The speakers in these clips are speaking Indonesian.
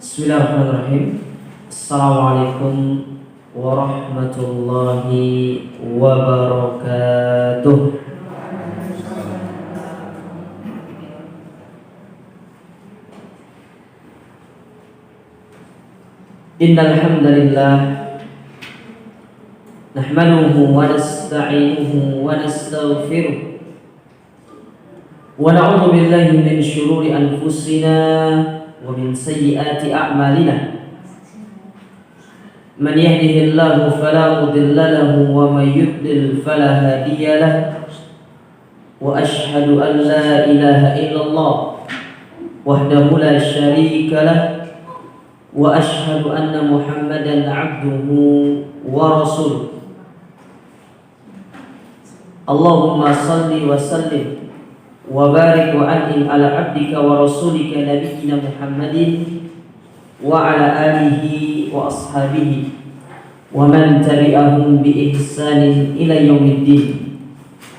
Bismillahirrahmanirrahim. Assalamualaikum warahmatullahi wabarakatuh. Innal hamdalillah nahmaduhu wa nasta'inuhu wa nastaghfiruh wa na'udzu billahi min shururi anfusina wa min sayyiati a'malina. Man yahdihillahu fala mudilla lahu wa man yudlil fala hadiya lahu. Wa ashhadu an la ilaha illallah wahdahu la syarika lahu wa ashhadu anna Muhammadan 'abduhu wa rasuluh. Allahumma salli wa sallim wa barik wa an'im ala abdika wa rasulika nabiyyina Muhammadin wa ala alihi wa ashabihi wa man tabi'ahum bi ihsanin ila yaumiddin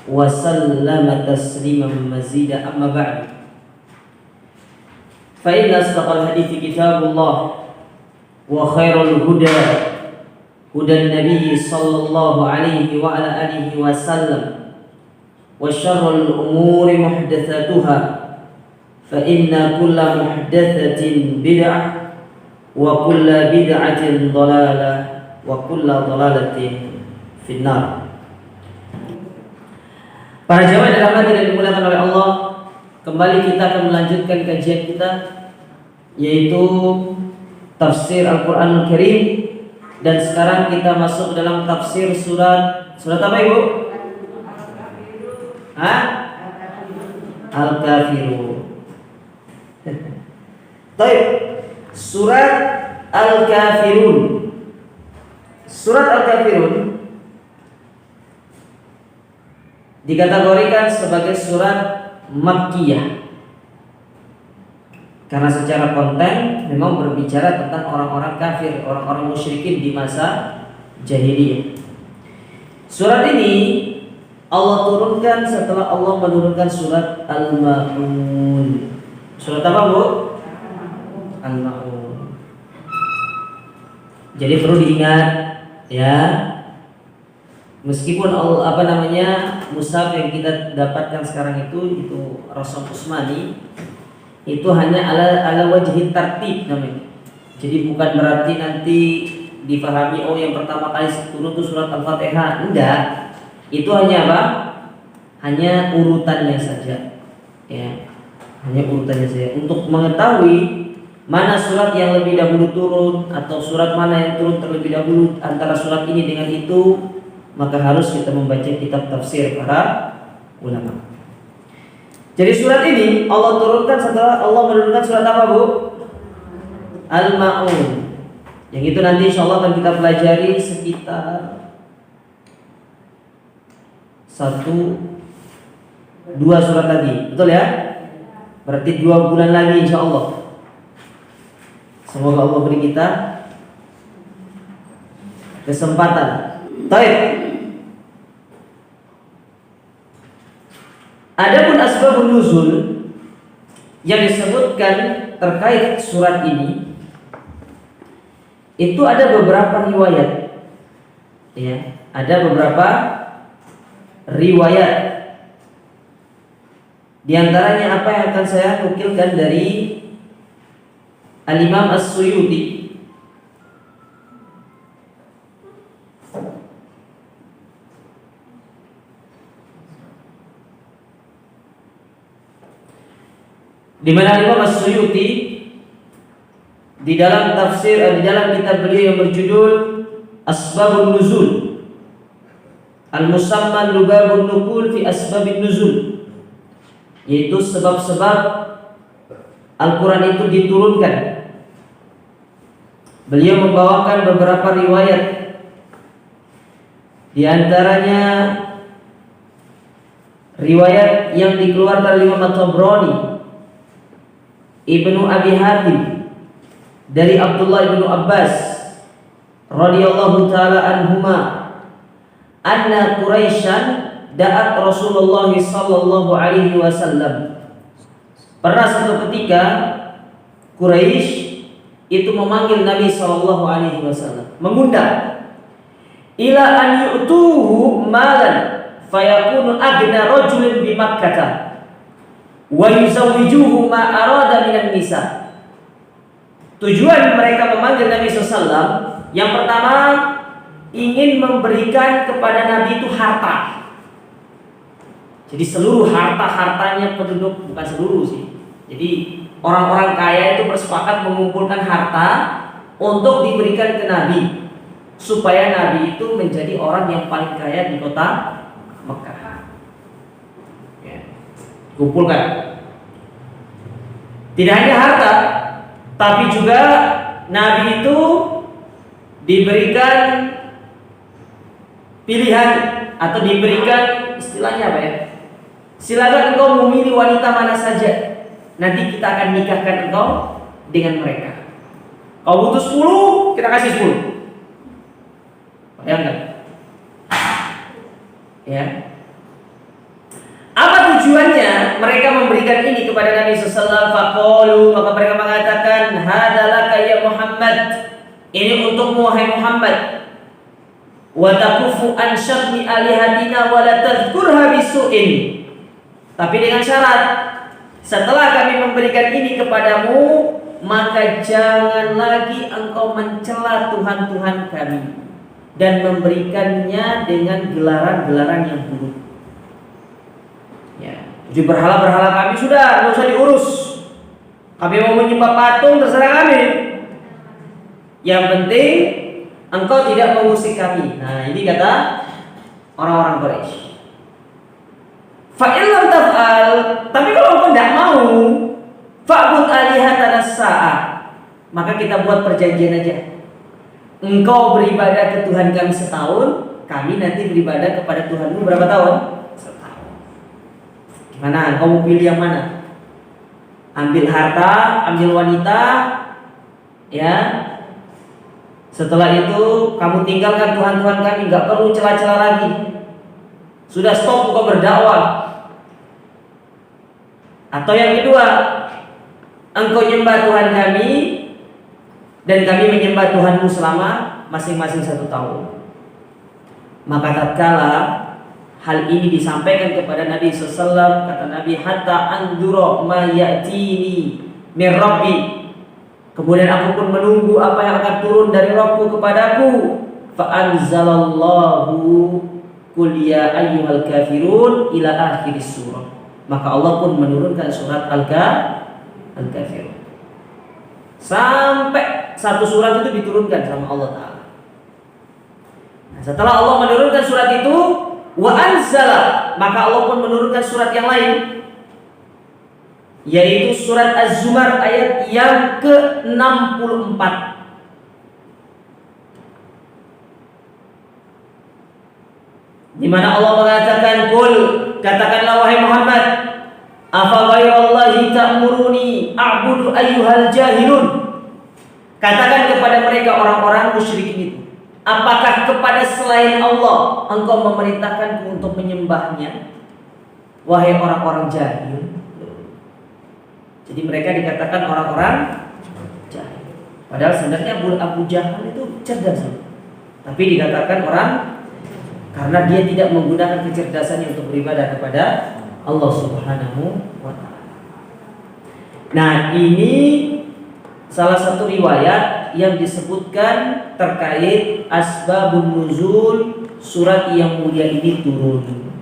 wa sallama tasliman mazida. Amma ba'd, fa inna asdaqal hadithi kitabullah wa khairul huda hudan nabiy sallallahu alaihi wa ala alihi wa sallam wa syarrul umuri muhdatsatuha fa inna kulla muhdatsatin bid'ah wa kulla bid'atin dhalalah wa kulla dhalalatin finnar. Para jamaah yang rahmati dan dimuliakan oleh Allah, kembali kita akan melanjutkan kajian kita, yaitu tafsir Al-Qur'anul Karim, dan sekarang kita masuk dalam tafsir surat apa Ibu? Al-Kafirun. Baik, surat Al-Kafirun. Surat Al-Kafirun dikategorikan sebagai surat Makkiyah karena secara konten memang berbicara tentang orang-orang kafir, orang-orang musyrikin di masa jahiliyah. Surat ini Allah turunkan setelah Allah menurunkan surat Al-Ma'un. Surat apa, Bu? Al-Ma'un. Jadi perlu diingat ya, meskipun mushaf yang kita dapatkan sekarang itu Rasul Utsmani, itu hanya ala wajhi tartib namanya. Jadi bukan berarti nanti difahami yang pertama kali turun itu surat Al-Fatihah, enggak. Itu hanya apa? Hanya urutannya saja. Ya. Hanya urutannya saja. Untuk mengetahui mana surat yang lebih dahulu turun atau surat mana yang turun terlebih dahulu antara surat ini dengan itu, maka harus kita membaca kitab tafsir para ulama. Jadi surat ini Allah turunkan setelah Allah menurunkan surat apa, Bu? Al-Ma'un. Yang itu nanti insyaallah akan kita pelajari sekitar 1-2 surat lagi, betul ya? Berarti 2 bulan lagi insyaallah. Semoga Allah beri kita kesempatan. Baik. Adapun asbabun nuzul yang disebutkan terkait surat ini, itu ada beberapa riwayat. Ya, ada beberapa riwayat. Di antaranya apa yang akan saya nukilkan dari Al-Imam As-Suyuti. Di mana Al-Imam As-Suyuti di dalam tafsir, di dalam kitab beliau yang berjudul Asbabun Nuzul, Al-Musamman Lubabun Nukul fi Asbabin Nuzul, yaitu sebab-sebab Al-Quran itu diturunkan. Beliau membawakan beberapa riwayat, di antaranya riwayat yang dikeluarkan oleh Imam At-Tabrani, Ibnu Abi Hatim dari Abdullah ibnu Abbas radhiyallahu taala anhuma, anna Quraisyan da'at Rasulullah sallallahu alaihi wasallam. Pernah suatu ketika Quraisy itu memanggil Nabi Shallallahu Alaihi Wasallam, mengundang ila an yu'tuhu malan fayakunu agna rajulin bi Makkah wa yuzawwijuhu ma arada minan nisa. Tujuan mereka memanggil Nabi SAW yang pertama ingin memberikan kepada Nabi itu harta. Jadi seluruh harta-hartanya penduduk, bukan seluruh sih. Jadi orang-orang kaya itu bersepakat mengumpulkan harta untuk diberikan ke Nabi, supaya Nabi itu menjadi orang yang paling kaya di kota Mekah. Ya. Kumpulkan. Tidak hanya harta, tapi juga Nabi itu diberikan pilihan atau diberikan istilahnya apa ya? Silakan engkau memilih wanita mana saja. Nanti kita akan nikahkan engkau dengan mereka. Kau butuh 10, kita kasih 10. Bayangkan. Ya. Apa tujuannya mereka memberikan ini kepada Nabi sallallahu alaihi wasallam? Maka mereka mengatakan, "Hadalaka ya Muhammad." Ini untukmu wahai Muhammad. Wa takufu an syarri alihatina wa la tadhkurha bisu'in. Tapi dengan syarat, setelah kami memberikan ini kepadamu, maka jangan lagi engkau mencela Tuhan-Tuhan kami dan memberikannya dengan gelaran-gelaran yang buruk. Ya, jadi berhala-berhala kami sudah, nggak usah diurus. Kami mau menyembah patung, terserah kami. Yang penting engkau tidak mengusik kami. Nah, ini kata orang-orang Quraisy. Fa'illam taf'al, tapi kalau engkau tidak mau, fa'bud alihatana sa'ah, maka kita buat perjanjian aja. Engkau beribadah ke Tuhan kami setahun, kami nanti beribadah kepada Tuhanmu berapa tahun? Setahun. Gimana? Engkau mau pilih yang mana? Ambil harta, ambil wanita, ya. Setelah itu kamu tinggalkan Tuhan-Tuhan kami, nggak perlu celah-celah lagi. Sudah stop engkau berdakwah. Atau yang kedua, engkau nyembah Tuhan kami dan kami menyembah Tuhanmu selama masing-masing 1 tahun. Maka tatkala hal ini disampaikan kepada Nabi SAW, kata Nabi, hatta andura ma ya'tini min Rabbi. Kemudian aku pun menunggu apa yang akan turun dari Rabbku kepadaku. Fa anzalallahu qul ya ayyuhal kafirun ila akhir surah. Maka Allah pun menurunkan surat Al-Kafirun. Sampai 1 surat itu diturunkan sama Allah Ta'ala. Nah, setelah Allah menurunkan surat itu, wa anzala, maka Allah pun menurunkan surat yang lain, yaitu surat Az-Zumar ayat yang ke-64. Di mana Allah mengatakan, "Qul," katakanlah wahai Muhammad, "afa ghairallahi ta'muruni a'budu ayyuhal jahilun." Katakan kepada mereka orang-orang musyrikin itu, apakah kepada selain Allah engkau memerintahkanku untuk menyembahnya, wahai orang-orang jahil? Jadi mereka dikatakan orang-orang jahil. Padahal sebenarnya Abu Jahal itu cerdas, tapi dikatakan orang karena dia tidak menggunakan kecerdasannya untuk beribadah kepada Allah Subhanahu wa Ta'ala. Nah, ini salah satu riwayat yang disebutkan terkait asbabun nuzul surat yang mulia ini turun,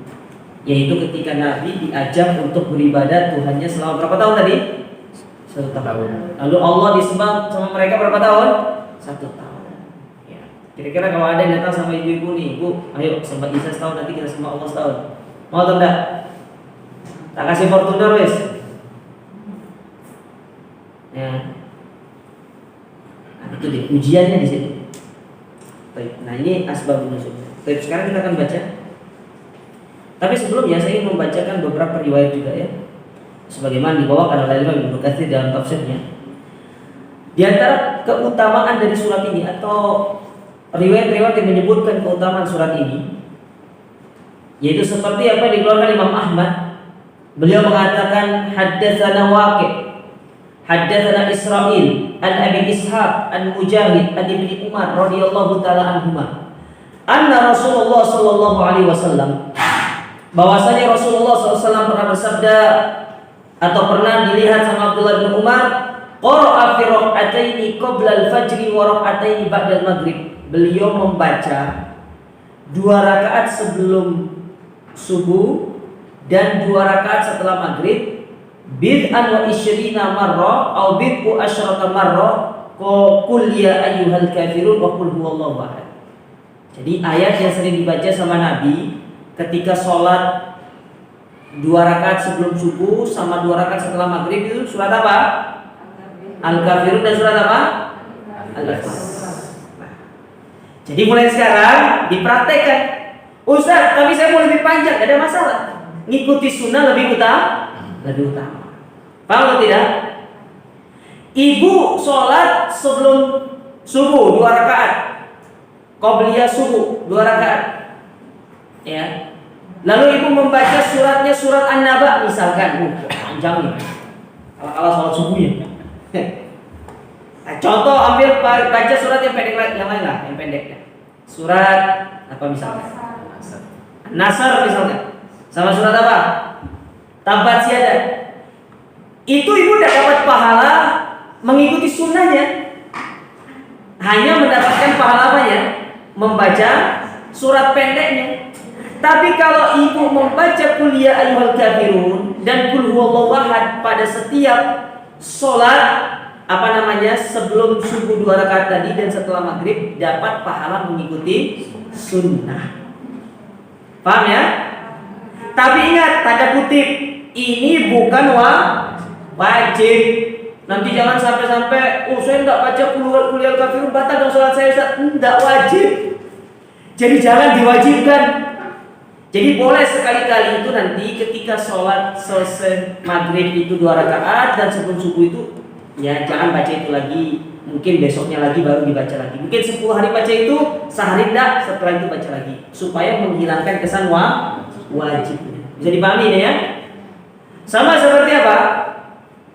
yaitu ketika Nabi diajak untuk beribadah Tuhannya selama berapa tahun tadi? 1 tahun. Lalu Allah disembah sama mereka berapa tahun? 1 tahun. Ya. Kira-kira kalau ada yang datang sama ibu-ibu nih, "Bu, ayo sembah Isa setahun, nanti kita sembah Allah setahun." Mau atau enggak? Tak kasih Fortuner wes. Ya. Nah, itu deh ujiannya di situ. Baik. Nah, ini asbabun nuzul. Baik, sekarang kita akan baca. Tapi sebelumnya saya ingin membacakan beberapa riwayat juga ya, sebagaimana dibawakan oleh Imam Ibnu Katsir dalam tafsirnya. Di antara keutamaan dari surat ini atau riwayat-riwayat yang menyebutkan keutamaan surat ini, yaitu seperti apa yang dikeluarkan Imam Ahmad. Beliau mengatakan haddatsana Waqi', Haddatsana Israil an Abi Ishaq an Mujahid an Ibnu Umar radhiyallahu taala anhuma anna Rasulullah sallallahu alaihi wasallam, bahwasanya Rasulullah SAW pernah bersabda atau pernah dilihat sama Abdullah bin Umar, qara'a fi rak'ataini qabla al-fajri wa rak'ataini ba'da al-maghrib. Beliau membaca 2 rakaat sebelum subuh dan 2 rakaat setelah maghrib, bid'an wa isyrina marra au bid'u asyrata marra, qul ya ayyuhal kafirun wa qul huwallahu ahad. Jadi ayat yang sering dibaca sama Nabi ketika sholat 2 rakaat sebelum subuh sama 2 rakaat setelah maghrib itu surat apa? Al-Kafirun dan surat apa? Al-Ikhlas. Jadi mulai sekarang dipraktekkan. Ustaz, tapi saya mau lebih panjang, gak ada masalah. Ngikuti sunnah lebih utama. Paham atau tidak? Ibu sholat sebelum subuh 2 rakaat, qobliyah subuh 2 rakaat, ya. Lalu ibu membaca suratnya surat An-Naba misalkan, panjang nih. Kalau sholat subuhnya. Nah, contoh ambil baca surat yang pendek, yang lain lah, yang pendek. Surat apa misalnya? Nasr misalnya. Sama surat apa? Tabbat Yadah. Itu ibu tidak dapat pahala mengikuti sunnahnya, hanya mendapatkan pahala apanya? Membaca surat pendeknya. Tapi kalau ibu membaca qul ya ayyuhal kafirun dan qul huwallahu ahad pada setiap sholat sebelum subuh 2 rakaat tadi dan setelah maghrib, dapat pahala mengikuti sunnah. Paham ya? Tapi ingat, tanda kutip, ini bukan wajib. Nanti jangan sampai-sampai, saya enggak baca qul ya kafirun, batal dong sholat saya, Ustaz. Enggak wajib. Jadi jangan diwajibkan. Jadi boleh sekali-kali itu nanti ketika sholat selesai maghrib itu 2 rakaat dan sebelum subuh itu, ya jangan baca itu lagi. Mungkin besoknya lagi baru dibaca lagi. Mungkin 10 hari baca itu, sehari enggak, setelah itu baca lagi. Supaya menghilangkan kesan wajib. Bisa dipahami ini ya? Sama seperti apa?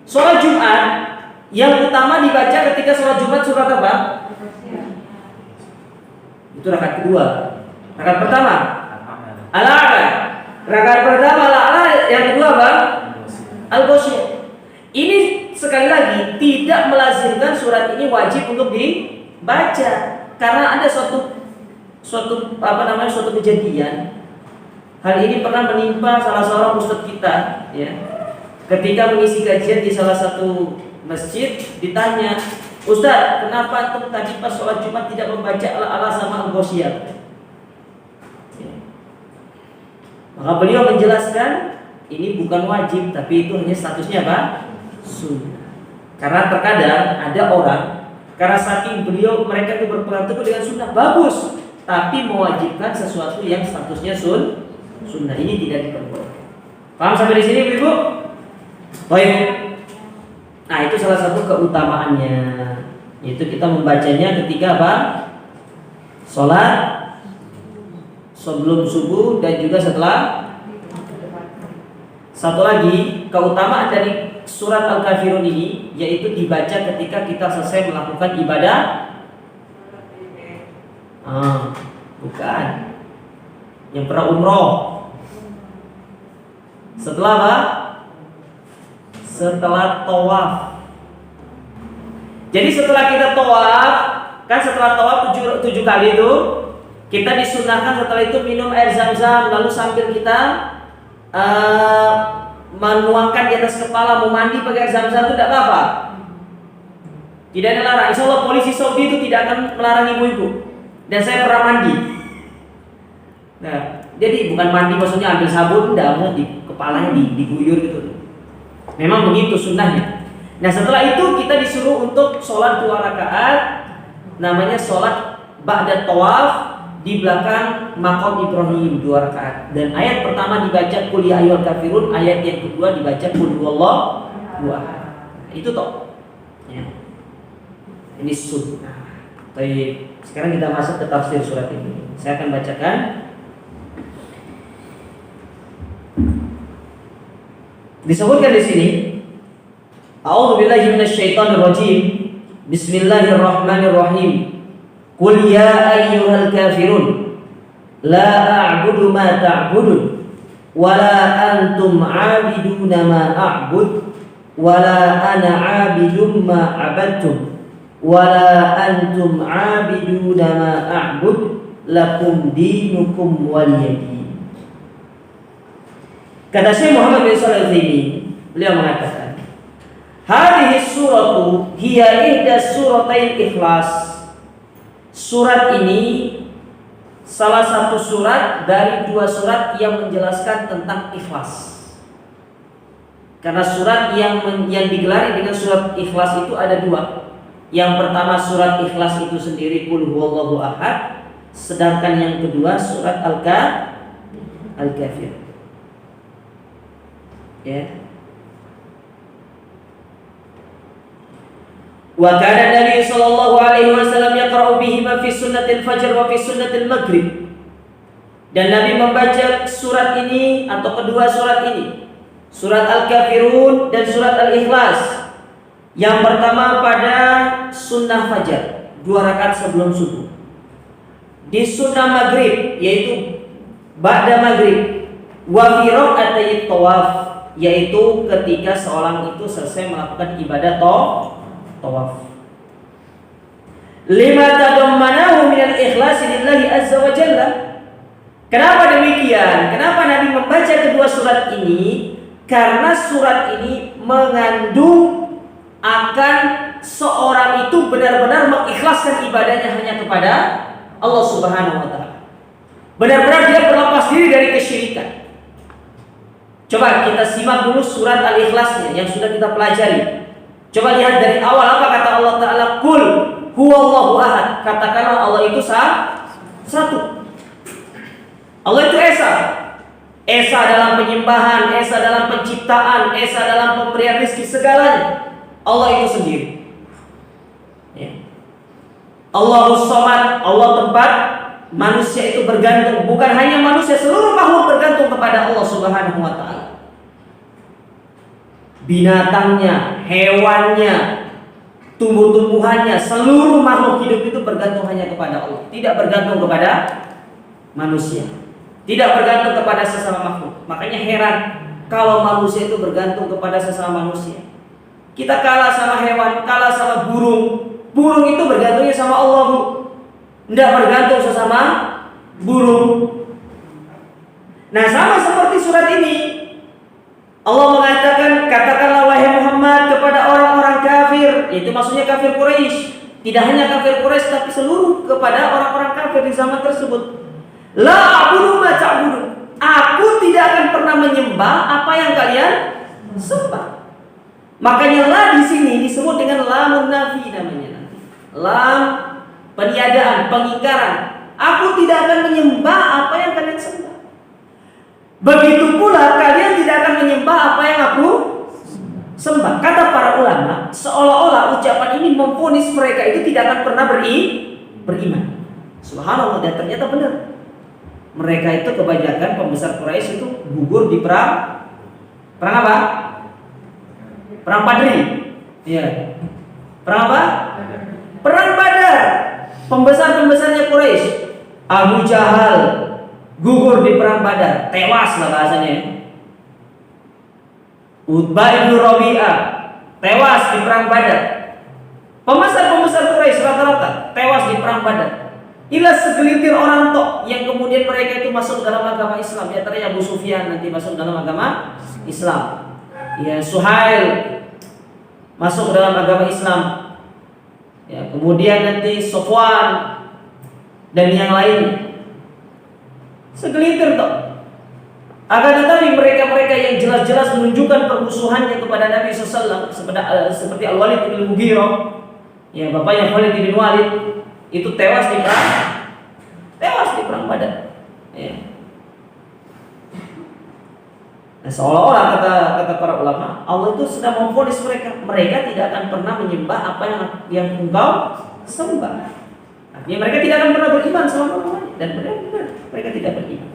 Sholat Jumat yang utama dibaca ketika sholat Jumat surat apa? Itu rakaat kedua. Rakaat pertama Al-A'la. Rakaat pertama Al-A'la, yang kedua apa? Al-Ghasyiyah. Ini sekali lagi tidak melazimkan surat ini wajib untuk dibaca, karena ada suatu kejadian. Hal ini pernah menimpa salah seorang ustadz kita, ya. Ketika mengisi kajian di salah satu masjid, ditanya, "Ustaz, kenapa antum tadi pas sholat Jumat tidak membaca Al-A'la sama Al-Ghasyiyah?" Maka beliau menjelaskan, ini bukan wajib, tapi itu hanya statusnya apa? Sunnah. Karena terkadang ada orang, karena saking mereka itu berpegang teguh dengan sunnah, bagus, tapi mewajibkan sesuatu yang statusnya sunnah, ini tidak diperbolehkan. Paham sampai di sini, Ibu? Baik. Nah, itu salah satu keutamaannya, yaitu kita membacanya ketika apa? Sholat sebelum subuh dan juga setelah. Satu lagi keutamaan dari surat Al-Kafirun ini, yaitu dibaca ketika kita selesai melakukan ibadah. Bukan. Yang pernah umroh. Setelah apa? Setelah tawaf. Jadi setelah kita tawaf, kan setelah tawaf 7 kali itu, kita disunahkan setelah itu minum air zam-zam, lalu sambil kita menuangkan di atas kepala, mau mandi pakai air zam-zam itu tidak apa-apa. Tidak ada larang. Insya Allah polisi Saudi itu tidak akan melarang ibu-ibu. Dan saya pernah mandi. Nah, jadi bukan mandi maksudnya ambil sabun, tidak, di kepalanya diguyur gitu. Memang begitu sunnahnya. Nah, setelah itu kita disuruh untuk sholat 2 rakaat, namanya sholat ba'da tawaf di belakang maqam Ibrahim 2 rakaat. Dan ayat pertama dibaca qul ya ayyuhal kafirun, ayat yang kedua dibaca qul huwallahu ahad. Itu toh. Ya. Ini sunnah. Baik, sekarang kita masuk ke tafsir surat ini. Saya akan bacakan. Disebutkan di sini A'udzubillahi minasyaitonirrajim. Bismillahirrahmanirrahim. Qul ya ayyuhal kafirun la a'budu ma ta'budun wa la antum 'abiduna ma a'bud wa la ana 'abidum ma 'abadtum wa la antum 'abiduna ma a'bud lakum dinukum waliyadin. Kata Syekh Muhammad bin Shalih Al-Utsaimin, beliau mengatakan, hadhihi suratu hiya ihda suratain ikhlas. Surat ini salah satu surat dari dua surat yang menjelaskan tentang ikhlas. Karena surat yang digelari dengan surat ikhlas itu ada dua. Yang pertama surat ikhlas itu sendiri, Qul huwallahu ahad. Sedangkan yang kedua surat Al-Kafir. Ya. Wa kana Nabi sallallahu alaihi wasallam yaqra'u bihima fi sunnatil fajr wa fi sunnatil maghrib. Dan Nabi membaca surat ini atau kedua surat ini, surat Al-Kafirun dan surat Al-Ikhlas. Yang pertama pada sunnah fajar, 2 rakaat sebelum subuh. Di sunnah maghrib, yaitu ba'da maghrib. Wa fi raq'atayit tawaf, yaitu ketika seorang itu selesai melakukan ibadah tawaf. Lima tadammanahu minal ikhlasi lillahi azza wa jalla. Kenapa demikian? Kenapa Nabi membaca kedua surat ini? Karena surat ini mengandung akan seorang itu benar-benar mengikhlaskan ibadahnya hanya kepada Allah Subhanahu wa taala. Benar-benar dia berlepas diri dari kesyirikan. Coba kita simak dulu surat Al-Ikhlasnya yang sudah kita pelajari. Coba lihat dari awal apa kata Allah Ta'ala. Qul huwallahu ahad. Katakanlah Allah itu satu. Allah itu Esa. Esa dalam penyembahan, Esa dalam penciptaan, Esa dalam pemberian rezeki, segalanya Allah itu sendiri. Ya. Allahus Somad, Allah tempat manusia itu bergantung. Bukan hanya manusia, seluruh makhluk bergantung kepada Allah Subhanahu wa ta'ala. Binatangnya, hewannya, tumbuh-tumbuhannya, seluruh makhluk hidup itu bergantung hanya kepada Allah. Tidak bergantung kepada manusia, tidak bergantung kepada sesama makhluk. Makanya heran kalau manusia itu bergantung kepada sesama manusia. Kita kalah sama hewan, kalah sama burung. Burung itu bergantungnya sama Allah, Bu. Tidak bergantung sesama burung. Nah, sama seperti surat ini. Allah mengatakan, katakanlah wahai Muhammad kepada orang-orang kafir. Itu maksudnya kafir Quraisy. Tidak hanya kafir Quraisy, tapi seluruh kepada orang-orang kafir di zaman tersebut. La a'budu ma ta'budun. Aku tidak akan pernah menyembah apa yang kalian sembah. Makanya la di sini disebut dengan lamun nafi namanya. Lam peniadaan, pengingkaran. Aku tidak akan menyembah apa yang kalian sembah. Begitu pula kalian tidak akan menyembah apa yang aku sembah. Kata para ulama, seolah-olah ucapan ini memvonis mereka itu tidak akan pernah beriman. Subhanallah, dan ternyata benar. Mereka itu kebanyakan pembesar Quraisy itu gugur di perang apa? Perang Badri. Iya. Perang apa? Perang Badar. Pembesar-pembesarnya Quraisy, Abu Jahal gugur di perang Badar, tewas lah bahasanya. Utbah bin Rabi'ah tewas di perang Badar. Pembesar-pembesar Quraisy rata-rata tewas di perang Badar. Inilah segelintir orang tok yang kemudian mereka itu masuk dalam agama Islam. Di antaranya Abu Sufyan nanti masuk dalam agama Islam. Ya, Suhail masuk dalam agama Islam. Ya, kemudian nanti Sofwan dan yang lain, segelintir toh. Akan tetapi mereka-mereka yang jelas-jelas menunjukkan permusuhannya kepada Nabi SAW, seperti Al-Walid bin Mughirah, ya bapaknya Khalid bin Walid, itu tewas di perang Badar. Ya. Nah, seolah-olah kata para ulama, Allah itu sedang memvonis mereka tidak akan pernah menyembah apa yang engkau sembah. Artinya mereka tidak akan pernah beriman selama-lamanya, dan benar-benar mereka tidak beriman.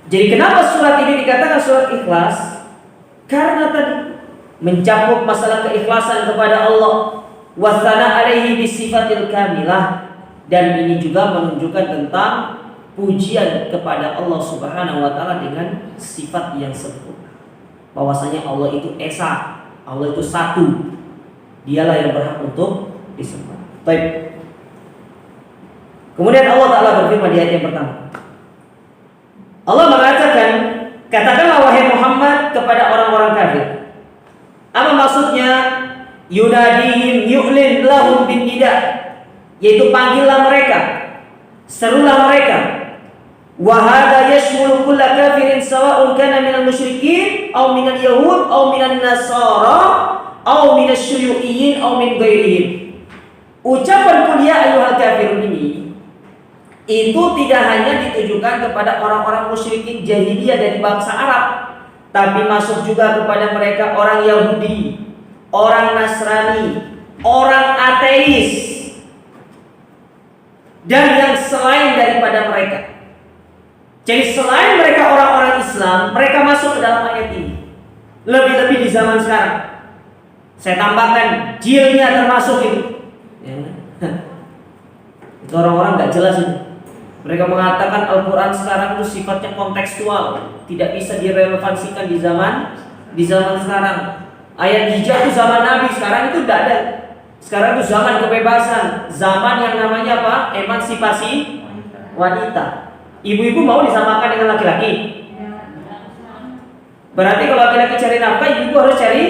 Jadi kenapa surat ini dikatakan surat ikhlas? Karena tadi mencakup masalah keikhlasan kepada Allah, wasana alaihi bisifatil kamilah, dan ini juga menunjukkan tentang pujian kepada Allah Subhanahu wa taala dengan sifat yang sempurna. Bahwasanya Allah itu esa, Allah itu satu. Dialah yang berhak untuk disembah. Baik. Kemudian Allah Ta'ala berfirman di ayat yang pertama. Allah mengatakan, katakanlah wahai Muhammad kepada orang-orang kafir. Apa maksudnya? Yunadihim yu'lin lahum bin nida, yaitu panggillah mereka, serulah mereka. Wa hadza yashmulu kulla kafirin sawa'un kana minal musyrikin aw minal yahud aw minan nasara aw minasy syuyu'iyyin aw min ghairihim. Ucapan qul ya ayyuhal kafirun ini itu tidak hanya ditujukan kepada orang-orang musyrikin jahiliyah dari bangsa Arab, tapi masuk juga kepada mereka orang Yahudi, orang Nasrani, orang ateis, dan yang selain daripada mereka. Jadi selain mereka orang-orang Islam, mereka masuk ke dalam ayat ini. Lebih-lebih di zaman sekarang. Saya tambahkan jilnya termasuk itu. Ya. Itu orang-orang nggak jelas itu. Mereka mengatakan Al-Quran sekarang itu sifatnya kontekstual, tidak bisa direlevansikan di zaman sekarang. Ayat hijab itu zaman Nabi, sekarang itu tidak ada. Sekarang itu zaman kebebasan, zaman yang namanya apa? Emansipasi wanita. Ibu-ibu mau disamakan dengan laki-laki. Berarti kalau laki-laki cari nafkah, ibu harus cari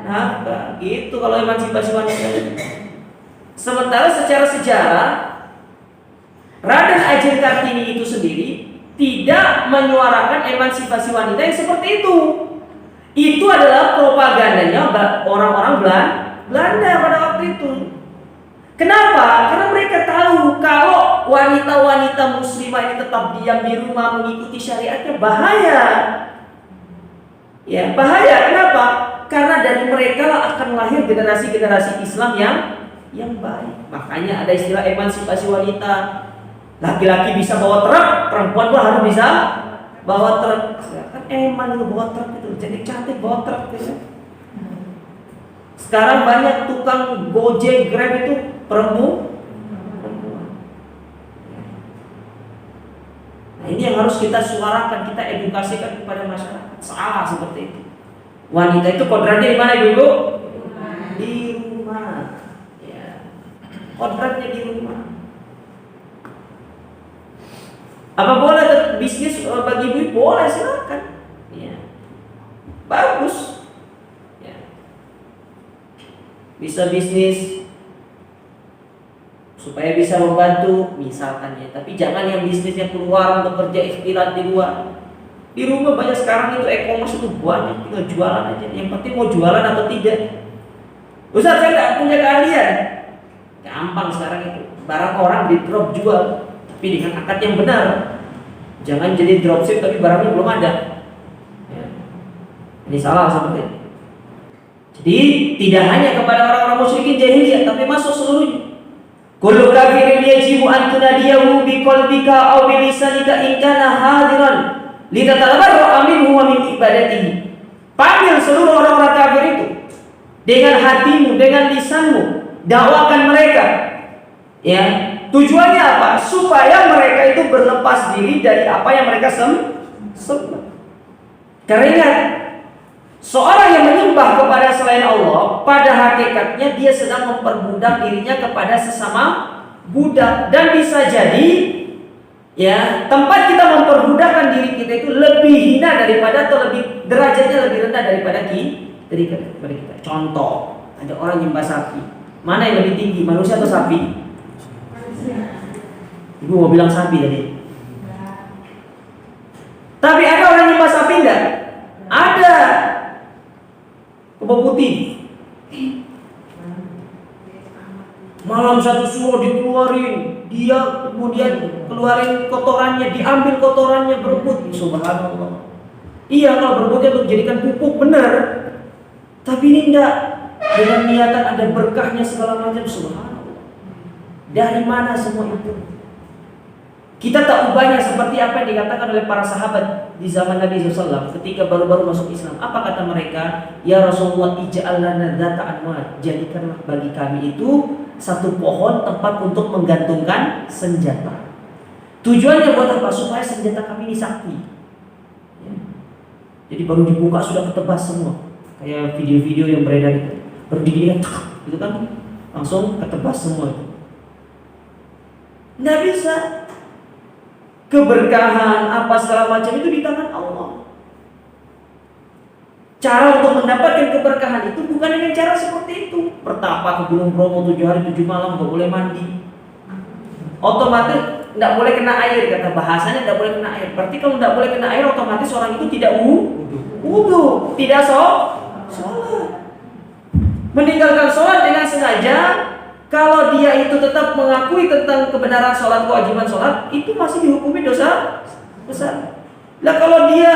nafkah. Gitu kalau emansipasi wanita. Sementara secara sejarah, Raden Ajeng Kartini itu sendiri tidak menyuarakan emansipasi wanita yang seperti itu. Itu adalah propagandanya orang-orang Belanda pada waktu itu. Kenapa? Karena mereka tahu kalau wanita-wanita muslimah ini tetap diam di rumah mengikuti syariatnya bahaya. Ya, bahaya. Kenapa? Karena dari mereka lah akan lahir generasi-generasi Islam yang baik. Makanya ada istilah emansipasi wanita. Laki-laki bisa bawa truk, perempuan pun harus bisa bawa truk. Kan eman lu bawa truk itu, jadi cantik bawa truk gitu. Sekarang banyak tukang Gojek, Grab itu perempuan. Nah, ini yang harus kita suarakan, kita edukasikan kepada masyarakat. Salah seperti itu. Wanita itu kodratnya di mana dulu? Di rumah. Ya. Kodratnya di rumah. Apa boleh bisnis bagi ibu? Boleh, silakan. Ya. Bagus. Ya. Bisa bisnis supaya bisa membantu misalkan ya. Tapi jangan yang bisnisnya keluar untuk kerja ikhtilat di luar. Di rumah banyak sekarang itu e-commerce itu banyak, tinggal jualan aja. Yang penting mau jualan atau tidak. Ustaz, saya nggak punya keahlian. Gampang sekarang itu. Barang orang di drop jual. Tapi dengan akad yang benar. Jangan jadi dropship tapi barangnya belum ada. Ya. Ini salah seperti itu. Jadi tidak hanya kepada orang-orang musyrikin jahiliyah, tapi masuk seluruhnya. Kullu kafirin yajibu an tunadiyahu biqalbika aw bilisanika in kana hadiran litatalabarra minhu wa min ibadatihi. Panggil seluruh orang-orang kafir itu dengan hatimu, dengan lisanmu, dakwakan mereka. Ya. Tujuannya apa? Supaya mereka itu berlepas diri dari apa yang mereka sembah. Karena ingat, seorang yang menyembah kepada selain Allah, pada hakikatnya dia sedang memperbudak dirinya kepada sesama budak. Dan bisa jadi, ya, tempat kita memperbudakkan diri kita itu lebih hina daripada, atau lebih derajatnya lebih rendah daripada kita. Contoh, ada orang nyembah sapi. Mana yang lebih tinggi, manusia atau sapi? Ibu mau bilang sapi tadi. Tapi ada orang yang nyembah sapi enggak? Ada. Kebo putih. Malam satu suruh dikeluarin, dia kemudian keluarin kotorannya, diambil kotorannya, berebut. Subhanallah. Iya, kalau berebutnya untuk dijadikan pupuk benar. Tapi ini enggak, dengan niatan ada berkahnya segala macam. Subhanallah. Dari mana semua itu? Kita tak ubahnya seperti apa yang dikatakan oleh para sahabat di zaman Nabi SAW ketika baru-baru masuk Islam. Apa kata mereka? Ya Rasulullah, ij'al lana dzata anwar, jadikanlah bagi kami itu satu pohon tempat untuk menggantungkan senjata. Tujuannya buat apa? Supaya senjata kami ini sakti. Ya. Jadi baru dibuka sudah ketebas semua. Kayak video-video yang beredar itu. Baru diginikan, itu kan langsung ketebas semua itu. Nggak bisa. Keberkahan apa segala macam itu di tangan Allah. Cara untuk mendapatkan keberkahan itu bukan dengan cara seperti itu. Bertapa ke Gunung Bromo 7 hari 7 malam gak boleh mandi. Otomatis tidak boleh kena air, kata bahasanya tidak boleh kena air. Berarti kalau tidak boleh kena air otomatis orang itu tidak wudu, tidak sholat. Meninggalkan sholat dengan sengaja. Kalau dia itu tetap mengakui tentang kebenaran sholat, kewajiban sholat, itu masih dihukumi dosa besar. Nah kalau dia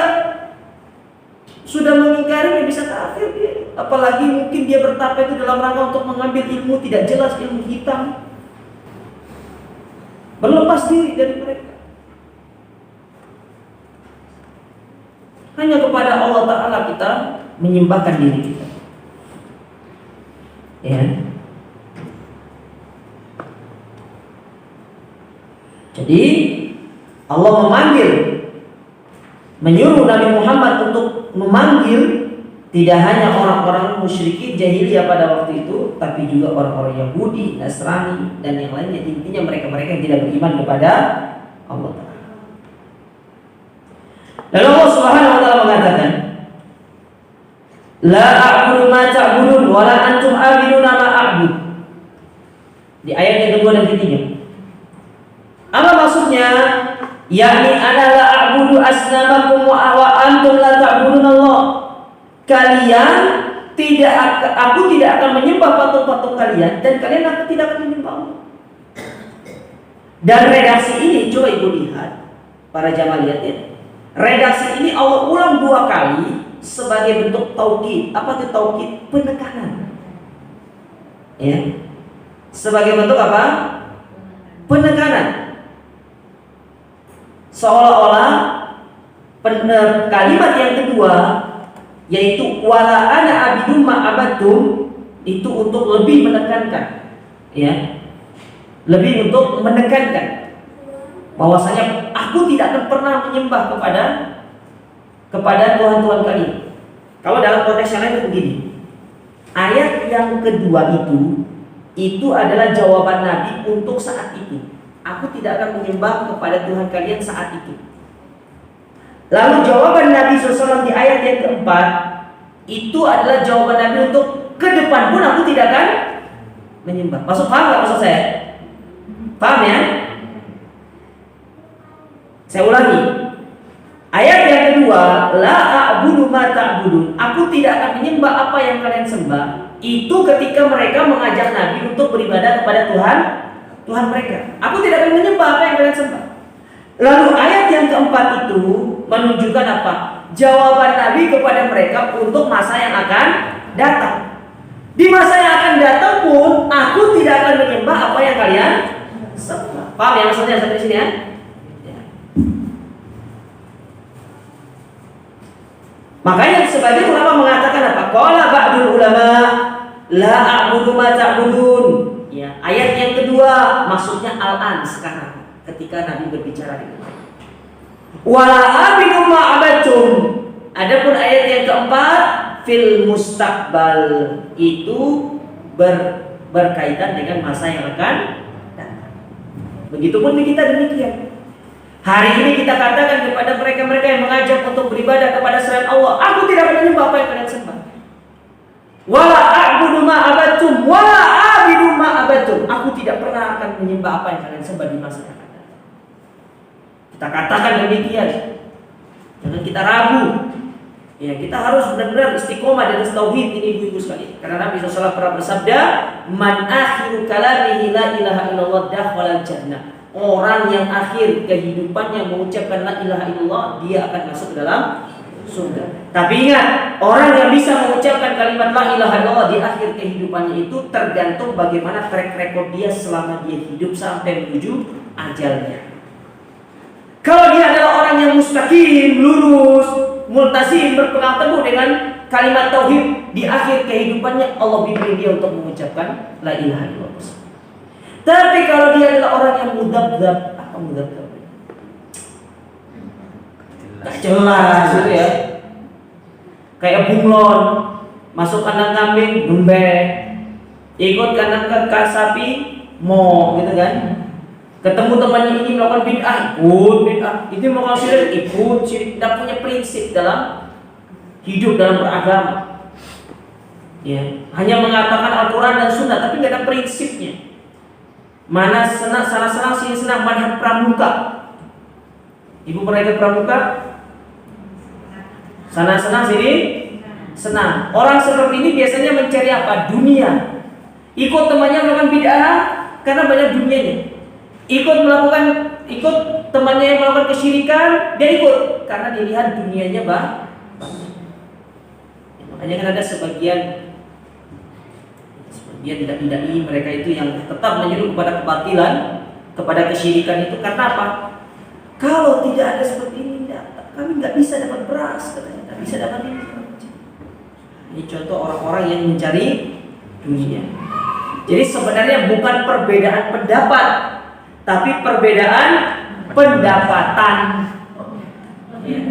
sudah mengingkari, dia bisa kafir dia. Apalagi mungkin dia bertapa itu dalam rangka untuk mengambil ilmu tidak jelas, ilmu hitam, berlepas diri dari mereka. Hanya kepada Allah Ta'ala kita menyembahkan diri kita. Ya. Jadi Allah menyuruh Nabi Muhammad untuk memanggil tidak hanya orang-orang musyrikin jahiliyah pada waktu itu, tapi juga orang-orang Yahudi, Nasrani, dan yang lainnya. Intinya mereka-mereka yang tidak beriman kepada Allah Ta'ala. Lalu Allah Subhanahu wa Ta'ala mengatakan, La a'budu ma ta'budun wa la antum a'biduna ma a'bud. Di ayat yang kedua dan ketiga. Apa maksudnya? Yakni ana la a'budu asnamakum wa antum la ta'budun Allah. Kalian aku tidak akan menyembah patung-patung kalian dan kalian tidak akan menyembah Allah. Dan redaksi ini coba ibu lihat, para jamaah lihat ya. Redaksi ini Allah ulang 2 kali sebagai bentuk taukid. Apa itu taukid? Penekanan. Ya. Sebagai bentuk apa? Penekanan. Seolah-olah kalimat yang kedua yaitu wala ana abidum ma abatum itu untuk lebih menekankan, ya, lebih untuk menekankan bahwasanya aku tidak akan pernah menyembah kepada Tuhan-Tuhan kalian. Kalau dalam konteks yang lain itu begini, ayat yang kedua itu adalah jawaban Nabi untuk saat itu. Aku tidak akan menyembah kepada Tuhan kalian saat itu. Lalu jawaban Nabi SAW di ayat yang keempat itu adalah jawaban Nabi untuk ke depan pun aku tidak akan menyembah. Paham gak maksud saya? Paham ya? Saya ulangi. Ayat yang kedua, la a'budu ma ta'budun. Aku tidak akan menyembah apa yang kalian sembah. Itu ketika mereka mengajak Nabi untuk beribadah kepada Tuhan mereka. Aku tidak akan menyembah apa yang kalian sembah. Lalu ayat yang keempat itu menunjukkan apa? Jawaban Nabi kepada mereka untuk masa yang akan datang. Di masa yang akan datang pun aku tidak akan menyembah apa yang kalian sembah. Paham ya maksudnya sampai sini ya? Makanya sebagian ulama mengatakan apa? Qala ba'dul ulama la a'budu ma ta'budun. Ya, ayat yang kedua maksudnya al-an sekarang ketika Nabi berbicara dengan wala abidu ma abatum. Adapun ayat yang keempat fil mustaqbal itu berkaitan dengan masa yang akan datang. Begitupun kita demikian. Hari ini kita katakan kepada mereka-mereka yang mengajak untuk beribadah kepada selain Allah, aku tidak akan menyembah apa yang kalian sembah. Wala a'budu ma abatum wala abidu ma abatum. Aku tidak pernah akan menyembah apa yang kalian sembah di masa yang akan datang. Kita katakan demikian. Jangan kita ragu. Ya, kita harus benar-benar istiqomah dan tauhid ini ibu-ibu sekalian. Karena Nabi SAW pernah bersabda, "Man akhiru kalamihi la ilaha illallah dakhala jannah." Orang yang akhir kehidupannya mengucapkan la ilaha illallah, dia akan masuk ke dalam surga. Tapi ingat, orang yang bisa mengucapkan kalimat la ilaha illallah di akhir kehidupannya itu tergantung bagaimana track record dia selama dia hidup sampai menuju ajalnya. Kalau dia adalah orang yang mustaqim, lurus, multazim, berpegang teguh dengan kalimat tauhid, di akhir kehidupannya Allah bimbing dia untuk mengucapkan la ilaha illallah. Tapi kalau dia adalah orang yang mudabdab, apa mudabdab? Gak jelas gitu ya. Kayak bunglon, masuk kandang kambing, gembek, ikut kandang sapi, mo, gitu kan. Ketemu temannya ini melakukan bid'ah, ikut bid'ah. Itu melakukan syirik, ikut syirik. Tidak punya prinsip dalam hidup, dalam beragama. Ya, hanya mengatakan Al-Quran dan Sunnah, tapi tidak ada prinsipnya. Mana senang, sana senang, sini senang, madhab pramuka. Ibu pernah ikut pramuka? Sana senang, sini senang. Orang seperti ini biasanya mencari apa? Dunia. Ikut temannya melakukan bid'ah karena banyak dunianya. Ikut temannya yang melakukan kesyirikan, dia ikut karena dilihat dunianya makanya kan ada sebagian dai mereka itu yang tetap menyeru kepada kebatilan, kepada kesyirikan itu karena apa? Kalau tidak ada seperti ini, kami nggak bisa dapat beras, katanya, nggak bisa dapat ini. Ini contoh orang-orang yang mencari dunia. Jadi sebenarnya bukan perbedaan pendapat, tapi perbedaan pendapatan. Ya.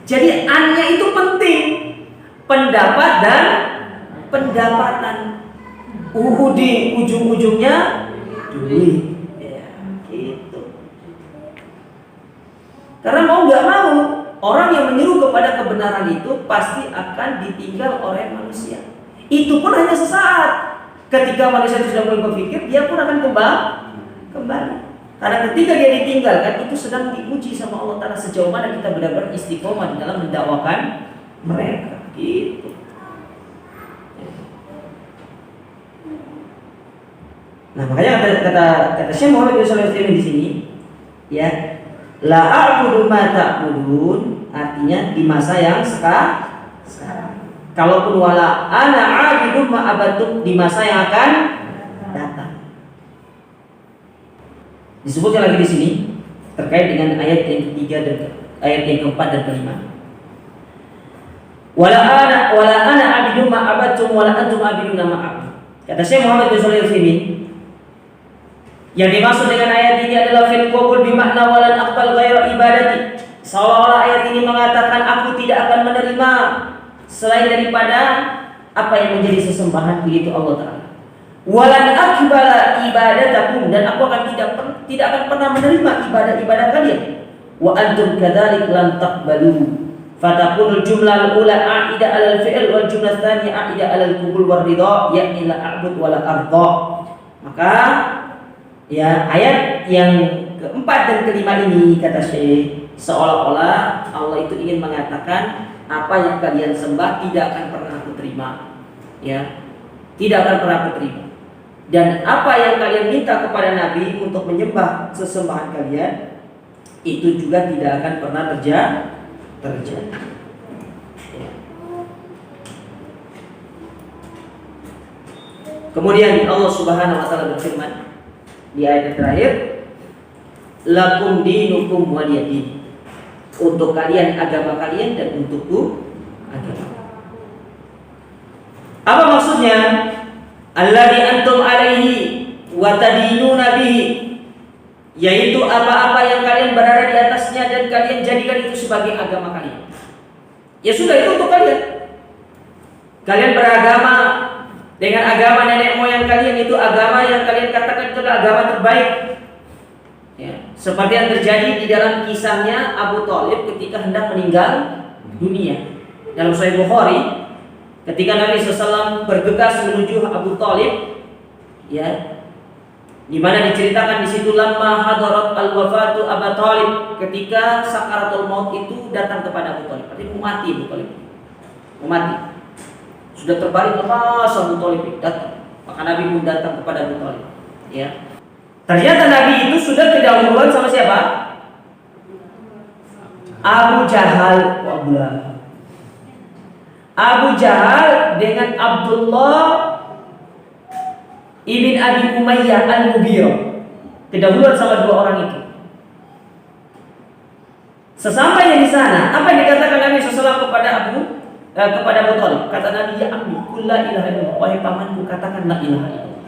Jadi annya itu penting, pendapat dan pendapatan. Di ujung-ujungnya duit. Ya, gitu. Karena mau nggak mau, orang yang menyeru kepada kebenaran itu pasti akan ditinggal oleh manusia. Itu pun hanya sesaat. Ketika manusia itu sudah mulai berpikir, dia pun akan kembali. Karena ketika dia ditinggalkan, itu sedang diuji sama Allah Ta'ala sejauh mana kita benar-benar istiqomah di dalam mendakwakan mereka. Gitu. Nah, makanya kata Syekh Muhammad bin Shalih Al-Utsaimin di sini, ya, la a'budu ma ta'budun, artinya di masa yang sekarang. Kalaupun wala ana 'abidu ma abatum, di masa yang akan datang. Disebutkan lagi di sini terkait dengan ayat yang ketiga dan ayat yang keempat dan kelima. Wala ana 'abidu ma abatum wala antum 'abiduna ma a'budu. Kata Syekh Muhammad bin Shalih Al-Utsaimin, yang dimaksud dengan ayat ini adalah fil qabul bimakna walan aqbal ghaira ibadati. Seolah-olah ayat ini mengatakan aku tidak akan menerima selain daripada apa yang menjadi sesembahan begitu Allah Ta'ala. Walan aqbala ibadatakum, dan aku akan tidak akan pernah menerima ibadah-ibadah kalian. Wa antum kadzalik lan taqbalu. Fatakunul jumlah ula a'ida 'alal fi'l wal jumlah tsaniyah a'ida 'alal qubul war ridha, yakni la a'bud wa la arda. Maka ya, ayat yang keempat dan kelima ini kata Syekh, seolah-olah Allah itu ingin mengatakan apa yang kalian sembah tidak akan pernah aku terima, ya, tidak akan pernah aku terima. Dan apa yang kalian minta kepada Nabi untuk menyembah sesembahan kalian itu juga tidak akan pernah terjadi. Ya. Kemudian Allah Subhanahu Wa Taala berfirman di ayat terakhir, lakum dinukum waliyadin, untuk kalian agama kalian dan untukku agama. Apa maksudnya? Alladzi antum alaihi wa tadinuna bihi, yaitu apa-apa yang kalian berada di atasnya dan kalian jadikan itu sebagai agama kalian. Ya sudah, itu untuk kalian. Kalian beragama dengan agama nenek moyang kalian, itu agama yang kalian katakan itu adalah agama terbaik. Ya, seperti yang terjadi di dalam kisahnya Abu Thalib ketika hendak meninggal dunia. Dalam Sahih Bukhari, ketika Nabi SAW bergegas menuju Abu Thalib, ya, di mana diceritakan di situ lamma hadarat al-wafatu Abu Thalib, ketika sakaratul maut itu datang kepada Abu Thalib, artinya mau mati Abu Thalib, mau mati. Sudah terbaring lemas Abu Thalib datang. Maka Nabi pun datang kepada Abu Thalib. Ya. Ternyata Nabi itu sudah kedahuluan sama siapa? Abu Jahal. Abu Jahal dengan Abdullah ibn Abi Umayyah al-Mughirah. Kedahuluan sama dua orang itu. Sesampainya di sana, apa yang dikatakan Nabi SAW kepada Abu Thalib? Kata Nabi, ya ammi, qul la ilaha illallah. Wahai pamanku, katakan la ilaha illallah.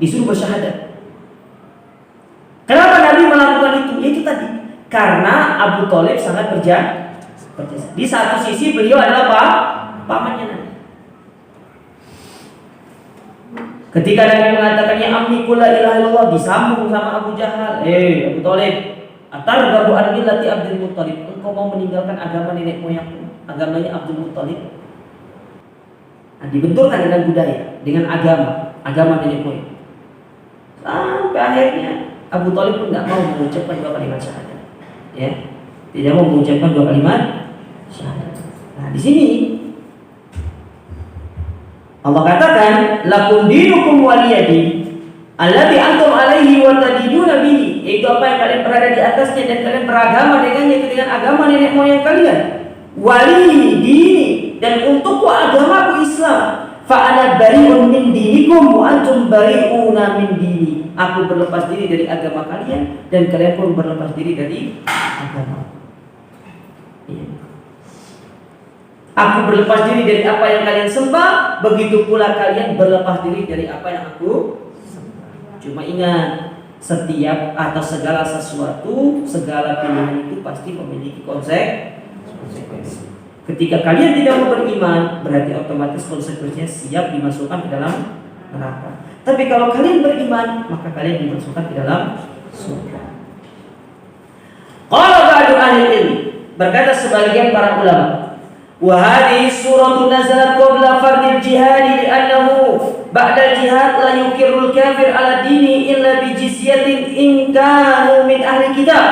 Disuruh bersyahadat. Kenapa Nabi melakukan itu? Itu tadi, karena Abu Thalib sangat berjasa. Di satu sisi beliau adalah pamannya Nabi. Ketika Nabi mengatakan ya ammi qul la ilaha illallah, disambung sama Abu Jahal. Abu Thalib, atarghabu an millati Abdul Muthalib, engkau mau meninggalkan agama nenek moyangmu, agamanya Abdul Muthalib? Nah, dibenturkan dengan budaya, dengan agama nenek moyang. Sampai akhirnya Abu Thalib pun tidak mau mengucapkan 2 kalimat syahadat. Ya, tidak mau mengucapkan 2 kalimat syahadat. Nah, di sini Allah katakan lakum dinukum waliyadin alladzi antum alaihi wa tadinuna bihi, yaitu apa yang kalian berada di atasnya dan kalian beragama dengannya, itu dengan agama nenek moyang kalian. Wali dini, dan untukku agamaku Islam. Fa ana bari'un min dinikum wa antum bari'una min dini. Aku berlepas diri dari agama kalian dan kalian pun berlepas diri dari agama. Aku berlepas diri dari apa yang kalian sembah, begitu pula kalian berlepas diri dari apa yang aku sembah. Cuma ingat, setiap atau segala sesuatu, segala pilihan itu pasti memiliki konsekuensi. Ketika kalian tidak mau beriman, berarti otomatis konsekuensinya siap dimasukkan ke dalam neraka. Tapi kalau kalian beriman, maka kalian dimasukkan ke dalam surga. Qala ba'du ahli ilmi, berkata sebagian para ulama, wa hadhihi suratun nazalat qabla fardil jihad li'annahu ba'da jihad la yukirrul kafir ala dini illa bi jizyatin in kanu min ahli kitab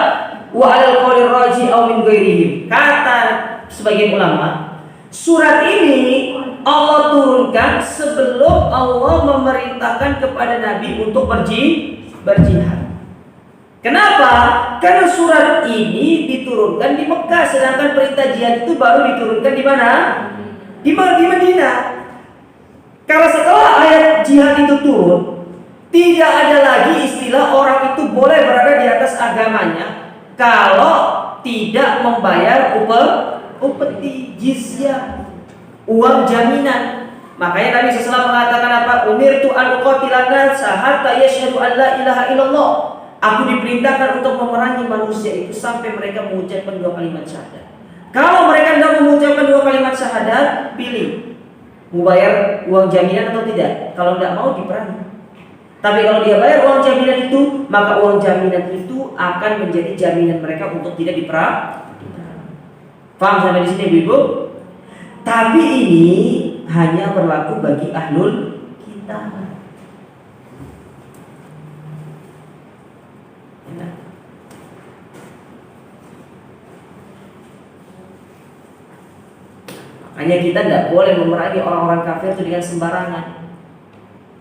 wa 'alal qawli raji aw min ghairihim. Kata sebagian ulama, surat ini Allah turunkan sebelum Allah memerintahkan kepada Nabi untuk berjihad. Kenapa? Karena surat ini diturunkan di Mekah, sedangkan perintah jihad itu baru diturunkan di mana? Di Madinah. Karena setelah ayat jihad itu turun, tidak ada lagi istilah orang itu boleh berada di atas agamanya kalau tidak membayar upeti, jizyah, uang jaminan. Makanya Nabi SAW mengatakan apa? Umirtu an uqatilan nasa hatta yashhadu an la ilaha illallah. Aku diperintahkan untuk memerangi manusia itu sampai mereka mengucapkan 2 kalimat syahadat. Kalau mereka tidak mengucapkan 2 kalimat syahadat, pilih mau bayar uang jaminan atau tidak. Kalau tidak mau, diperangi. Tapi kalau dia bayar uang jaminan itu, maka uang jaminan itu akan menjadi jaminan mereka untuk tidak diperang. Paham sampai di sini, Ibu? Tapi ini hanya berlaku bagi ahlul kitab. Makanya kita tidak boleh memerangi orang-orang kafir itu dengan sembarangan.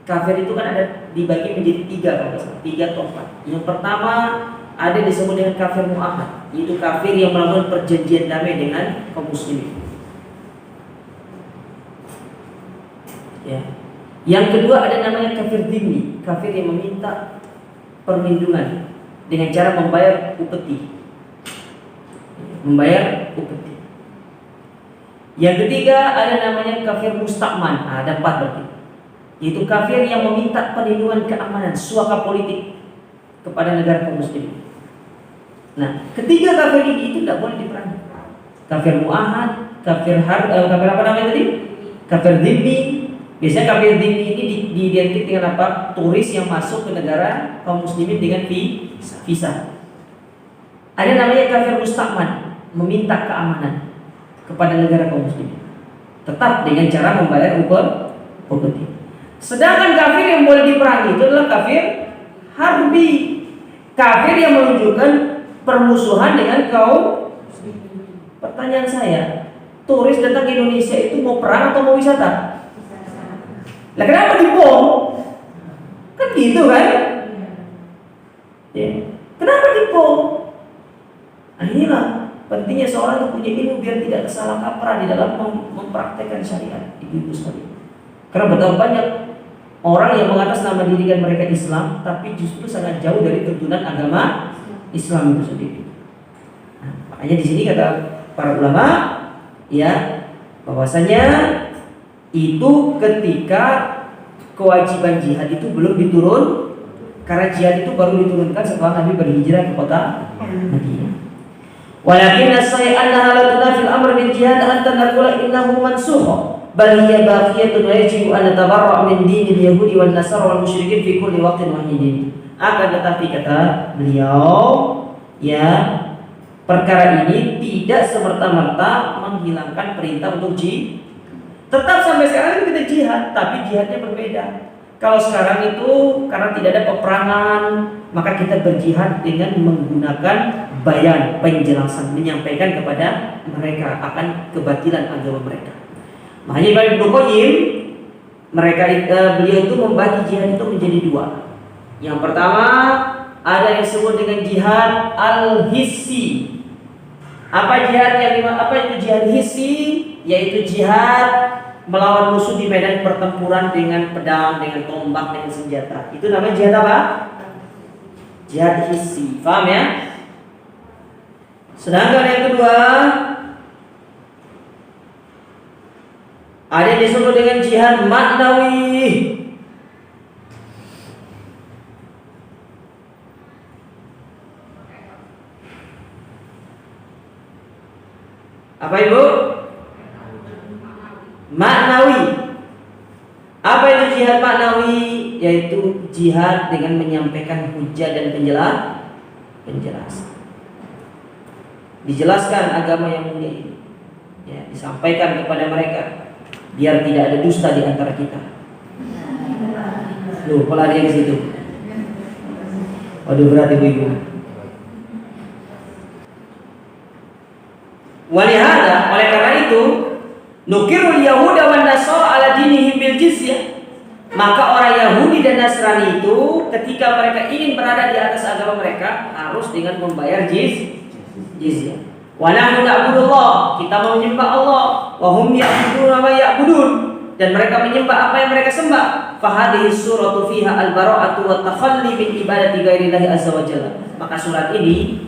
Kafir itu kan ada dibagi menjadi 3 tempat. Yang pertama ada disebut dengan kafir mu'ahad, yaitu kafir yang melakukan perjanjian damai dengan kaum muslimin. Ya. Yang kedua ada namanya kafir dhimmi, kafir yang meminta perlindungan dengan cara membayar upeti. Yang ketiga ada namanya kafir mustakman. Ada 4 berarti. Yaitu kafir yang meminta perlindungan keamanan, suaka politik kepada negara kaum muslimin. Nah, ketiga kafir ini itu tidak boleh diperangi. Kafir mu'ahad, kafir apa namanya tadi? Kafir dhimmi. Biasanya kafir dhimmi ini diidentik dengan apa? Turis yang masuk ke negara kaum muslimin dengan visa. Ada namanya kafir mustakman, meminta keamanan kepada negara kaum muslimin, tetap dengan cara membayar upeti. Sedangkan kafir yang boleh diperangi itu adalah kafir harbi, kafir yang menunjukkan permusuhan dengan kaum. Pertanyaan saya, turis datang ke Indonesia itu mau perang atau mau wisata? Lah kenapa dibom? Kan gitu kan? Ya. Kenapa dibom? Nah, inilah pentingnya seorang itu punya ilmu biar tidak salah kaprah di dalam mempraktekkan syariat, ibu-ibu sekalian. Karena betapa banyak orang yang mengatasnamakan diri mereka Islam, tapi justru sangat jauh dari tuntunan agama Islam itu sendiri. Nah, Hanya di sini kata para ulama ya bahwasanya itu ketika kewajiban jihad itu belum diturun, karena jihad itu baru diturunkan setelah Nabi berhijrah ke kota Madinah. Walakin as-sahih annaha la tunafil amr bil jihad hatta naqula innahu mansukh bal hiya baqiyatun wa yajibu an natabarra' min dinil yahudi wan nasara wal musyrikin fi kulli waqtin wa hin. Akan tetapi kata beliau ya perkara ini tidak semerta-merta menghilangkan perintah untuk jihad. Tetap sampai sekarang kita jihad, tapi jihadnya berbeda. Kalau sekarang itu karena tidak ada peperangan, maka kita berjihad dengan menggunakan bayan, penjelasan, menyampaikan kepada mereka akan kebatilan agama mereka. Makanya Imam Ibnu Qayyim beliau itu membagi jihad itu menjadi dua. Yang pertama ada yang disebut dengan jihad al-hissi. Apa itu jihad hissi? Yaitu jihad melawan musuh di medan pertempuran dengan pedang, dengan tombak, dengan senjata. Itu namanya jihad apa? Jihad hissi. Paham ya? Sedangkan yang kedua ada yang disebut dengan jihad maknawi. Apa Ibu? Maknawi. Apa itu jihad maknawi? Yaitu jihad dengan menyampaikan hujah dan penjelasan. Dijelaskan agama yang mulia ini, ya, disampaikan kepada mereka biar tidak ada dusta di antara kita. Loh, kalau ada yang ke situ. Waduh, berat ibu-ibu. Walihada, oleh karena itu nukirul Yahuda wan Nasara ala dinihim bil jizyah. Maka orang Yahudi dan Nasrani itu ketika mereka ingin berada di atas agama mereka harus dengan membayar jizyah. Wa nahnu na'budullah, kita mau menyembah Allah, wa hum ya'buduna ma ya'budun, dan mereka menyembah apa yang mereka sembah. Fa hadhihi suratu fiha al-bara'atu wa takhalli min ibadati ghairillahi azza wa jalla. Maka surat ini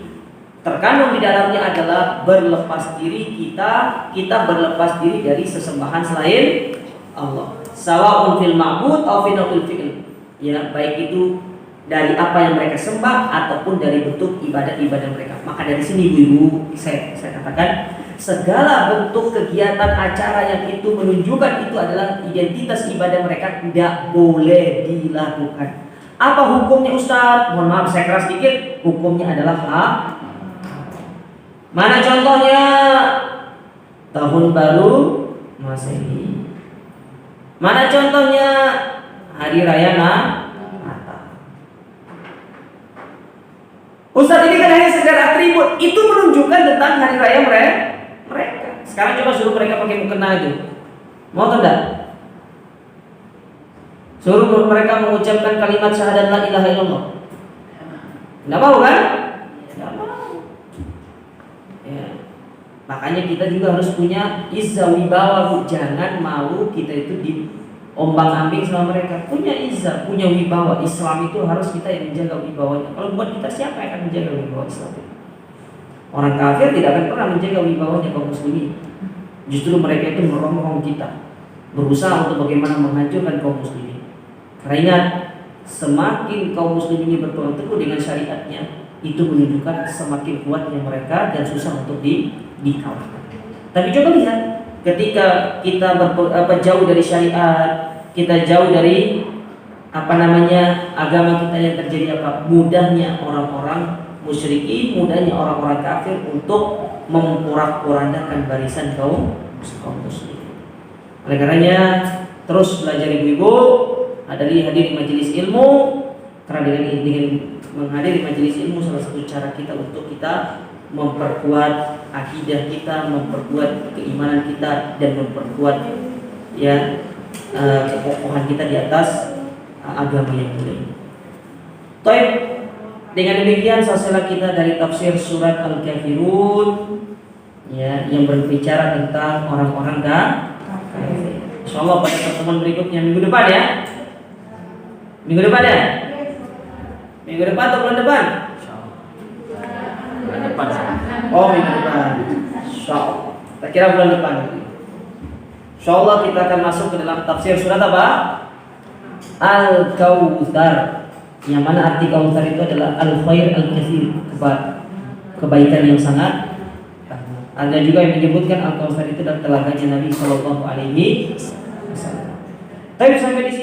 terkandung di dalamnya adalah berlepas diri kita berlepas diri dari sesembahan selain Allah. Sawa'un fil ma'bud aw fil fi'l. Ya, baik itu dari apa yang mereka sembah ataupun dari bentuk ibadah-ibadah mereka. Maka dari sini ibu-ibu saya katakan segala bentuk kegiatan acara yang itu menunjukkan itu adalah identitas ibadah mereka tidak boleh dilakukan. Apa hukumnya Ustaz? Mohon maaf saya keras sedikit. Hukumnya adalah mana contohnya? Tahun baru Masehi. Mana contohnya? Hari Raya Natal. Ustaz, ini kan hanya sekedar atribut. Itu menunjukkan tentang hari raya mereka. Sekarang coba suruh mereka pakai mukena itu. Mau atau tidak? Suruh mereka mengucapkan kalimat syahadat la ilaha illallah. Tidak mau kan? Tidak mau. Ya. Makanya kita juga harus punya izzah wibawa. Jangan mau kita itu diombang-ambing sama mereka. Punya izzah, punya wibawa. Islam itu harus kita yang menjaga wibawanya. Kalau buat kita, siapa yang akan menjaga wibawa Islam itu? Orang kafir tidak akan pernah menjaga wibawanya kaum muslimin. Justru mereka itu merongrong kita, berusaha untuk bagaimana menghancurkan kaum muslimin. Karena ingat, semakin kaum muslimin ini berpegang teguh dengan syariatnya, itu menunjukkan semakin kuatnya mereka dan susah untuk dikalahkan. Tapi coba lihat, ketika kita jauh dari syariat, kita jauh dari agama kita yang terjadi mudahnya orang-orang musyrikin, mudahnya orang-orang kafir untuk memporak-porandakan barisan kaum muslimin. Oleh karenanya terus belajar ibu-ibu, hadiri majelis ilmu, karena dengan menghadiri majelis ilmu salah satu cara kita untuk kita memperkuat akidah kita, memperkuat keimanan kita, dan memperkuat kekokohan kita di atas agama yang mulia. Baik, dengan demikian selesai kita dari tafsir surat Al-Kafirun, yang berbicara tentang orang-orang kafir. Insyaallah pada pertemuan berikutnya minggu depan ya. Minggu depan atau bulan depan? depan. Oh, minggu depan. Insyaallah. Tak kira bulan depan. Insyaallah kita akan masuk ke dalam tafsir surat apa? Al-Kautsar. Yang mana arti Kautsar itu adalah al-khair al-katsir, kebaikan yang sangat. Ada juga yang menyebutkan Al-Kautsar itu adalah telaganya Nabi sallallahu alaihi wasallam. Tapi sampai di